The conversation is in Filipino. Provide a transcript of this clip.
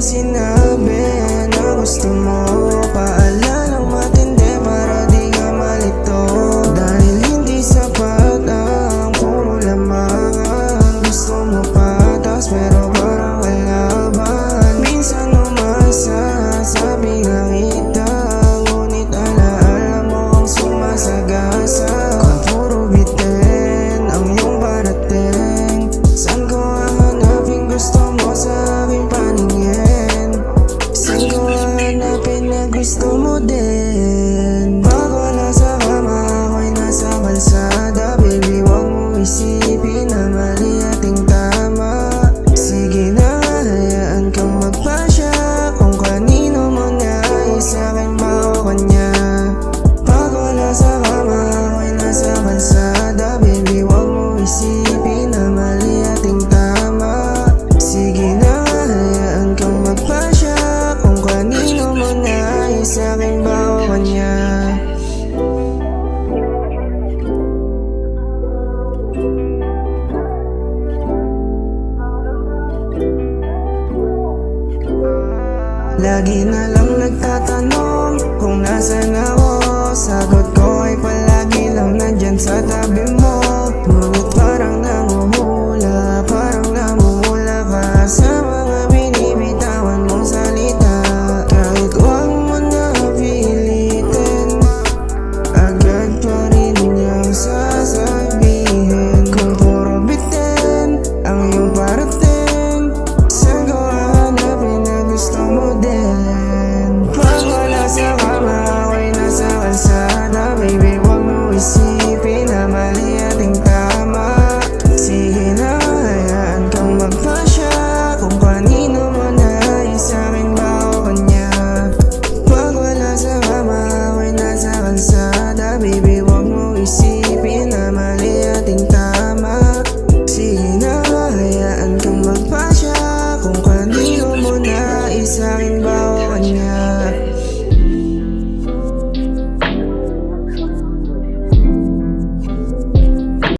sinabi na gusto mo. Paalalang matindi para di ka malito. Dahil hindi sapat ang puro lamangan. Gusto mo patas pero parang kalaban. Minsan umasa, sabi nga kita, ngunit alaala mo ang sumasagasa. Kung puro bitin ang iyong parating, saan ko hahanapin gusto mo sa aking paningin? Saan ko hahanapin na gusto mo din? Pag wala sa kama, ako'y nasa kalsada. Baby, huwag mo isipin na mali ating tama. Sige na, hayaan kang magpasya. Kung kanino mo nais, sa'kin ba o kanya? Pag wala sa kama, ako'y nasa kalsada. Baby, huwag mo isipin na mali ating tama. Sige na, hayaan kang magpasya. Kung kanino mo nais, sa'kin ba o kanya? Lagi na lang nagtatanong kung nasan ako. Sagot ko ay palagi lang nandyan sa tabi mo.